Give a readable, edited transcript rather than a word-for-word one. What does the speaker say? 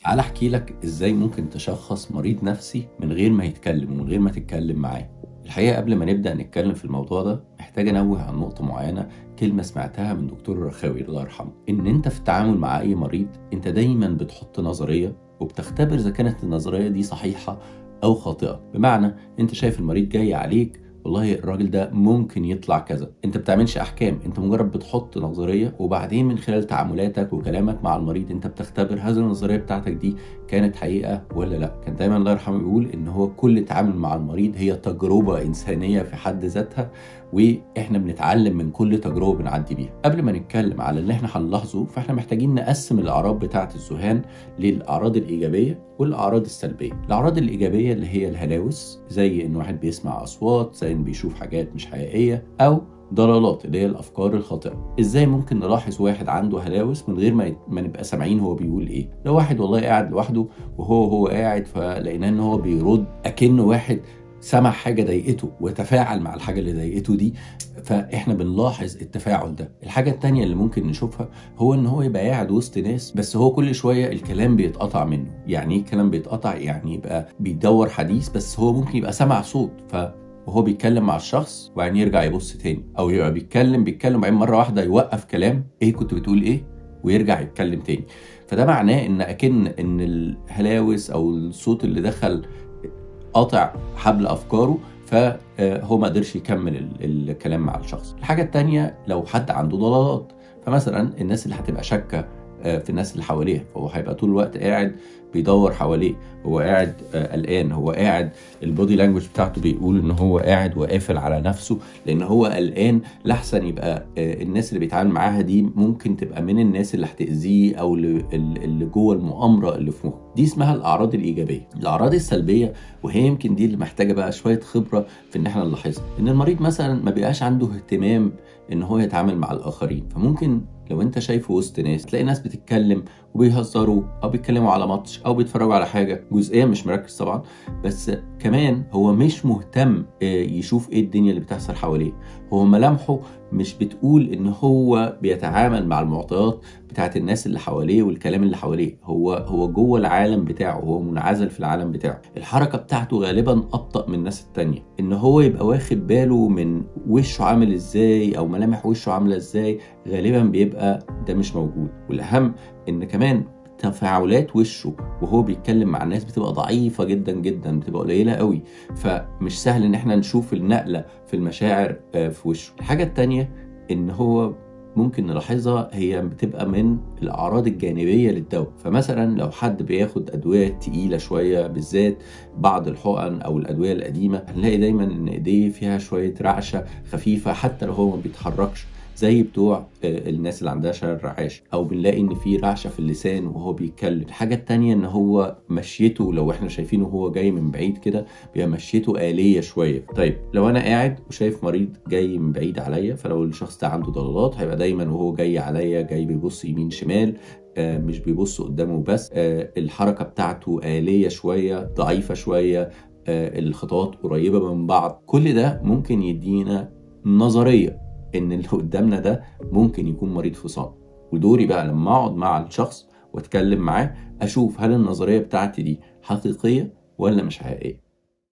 تعال احكي لك ازاي ممكن تشخص مريض نفسي من غير ما يتكلم ومن غير ما تتكلم معاه. الحقيقة قبل ما نبدأ نتكلم في الموضوع ده محتاج انوه عن نقطة معينة، كلمة سمعتها من دكتور الرخاوي الله يرحمه، ان انت في التعامل مع اي مريض انت دايما بتحط نظرية وبتختبر اذا كانت النظرية دي صحيحة او خاطئة. بمعنى انت شايف المريض جاي عليك، والله الراجل ده ممكن يطلع كذا، انت بتعملش احكام، انت مجرد بتحط نظرية وبعدين من خلال تعاملاتك وكلامك مع المريض انت بتختبر هذه النظرية بتاعتك دي كانت حقيقة ولا لا. كان دايما الله يرحمه يقول ان هو كل تعامل مع المريض هي تجربة انسانية في حد ذاتها، واحنا بنتعلم من كل تجربة بنعدي بيها. قبل ما نتكلم على اللي احنا هنلاحظه فاحنا محتاجين نقسم الاعراض بتاعة الذهان للاعراض الايجابية والاعراض السلبية. الاعراض الايجابية اللي هي الهلاوس، زي ان واحد بيسمع اصوات، زي ان بيشوف حاجات مش حقيقية، او ضلالات اللي هي الافكار الخاطئه. ازاي ممكن نلاحظ واحد عنده هلاوس من غير ما نبقى سامعين هو بيقول ايه؟ لو واحد والله قاعد لوحده وهو قاعد فلقيناه ان هو بيرد اكنه واحد سمع حاجه ضايقته وتفاعل مع الحاجه اللي ضايقته دي، فاحنا بنلاحظ التفاعل ده. الحاجه التانية اللي ممكن نشوفها هو ان هو يبقى قاعد وسط ناس بس هو كل شويه الكلام بيتقطع منه. يعني ايه الكلام بيتقطع؟ يعني يبقى بيدور حديث بس هو ممكن يبقى سمع صوت وهو بيتكلم مع الشخص وبعدين يرجع يبص تاني، او يبقى بيتكلم وبعدين مره واحده يوقف كلام، ايه كنت بتقول ايه، ويرجع يتكلم تاني. فده معناه ان الهلاوس او الصوت اللي دخل قاطع حبل افكاره، فهو ما قدرش يكمل الكلام مع الشخص. الحاجه التانية لو حد عنده ضلالات، فمثلا الناس اللي هتبقى شاكه في الناس اللي حواليه، فهو هيبقى طول الوقت قاعد بيدور حواليه، هو قاعد قلقان، هو قاعد البودي لانجوج بتاعته بيقول ان هو قاعد وقافل على نفسه لان هو قلقان لحسن يبقى الناس اللي بيتعامل معاها دي ممكن تبقى من الناس اللي هتأذيه او اللي جوه المؤامره اللي في مخه. دي اسمها الاعراض الايجابيه. الاعراض السلبيه، وهي يمكن دي اللي محتاجه بقى شويه خبره في ان احنا نلاحظها، ان المريض مثلا ما بيبقاش عنده اهتمام ان هو يتعامل مع الاخرين. فممكن لو انت شايفه وسط ناس تلاقي ناس بتتكلم وبيهزروا او بيتكلموا على ماتش او بيتفرجوا على حاجه جزئيا، مش مركز طبعا، بس كمان هو مش مهتم يشوف ايه الدنيا اللي بتحصل حواليه. هو ملامحه مش بتقول ان هو بيتعامل مع المعطيات بتاعت الناس اللي حواليه والكلام اللي حواليه، هو جوه العالم بتاعه، هو منعزل في العالم بتاعه. الحركه بتاعته غالبا ابطأ من الناس التانية. ان هو يبقى واخد باله من وشه عامل ازاي او ملامح وشه عامله ازاي، غالبا بيبقى ده مش موجود. والاهم ان كمان تفاعلات وشه وهو بيتكلم مع الناس بتبقى ضعيفة جدا جدا، بتبقى قليلة قوي، فمش سهل ان احنا نشوف النقلة في المشاعر في وشه. الحاجة التانية ان هو ممكن نلاحظها هي بتبقى من الأعراض الجانبية للدواء. فمثلا لو حد بياخد أدوية تقيلة شوية، بالذات بعض الحقن أو الأدوية القديمة، هنلاقي دايما إن إيديه فيها شوية رعشة خفيفة حتى لو هو ما بيتحركش، زي بتوع الناس اللي عندها شلل رعاش، او بنلاقي ان في رعشه في اللسان وهو بيتكلم. الحاجه التانية ان هو مشيته، لو احنا شايفينه وهو جاي من بعيد كده بيبقى مشيته آلية شويه. طيب لو انا قاعد وشايف مريض جاي من بعيد عليا، فلو الشخص ده عنده ضلالات هيبقى دايما وهو جاي عليا جاي بيبص يمين شمال، مش بيبص قدامه بس، الحركه بتاعته آلية شويه، ضعيفه شويه، الخطوات قريبه من بعض. كل ده ممكن يدينا نظريه ان اللي قدامنا ده ممكن يكون مريض فصام. ودوري بقى لما اقعد مع الشخص واتكلم معاه اشوف هل النظرية بتاعتي دي حقيقية ولا مش حقيقية.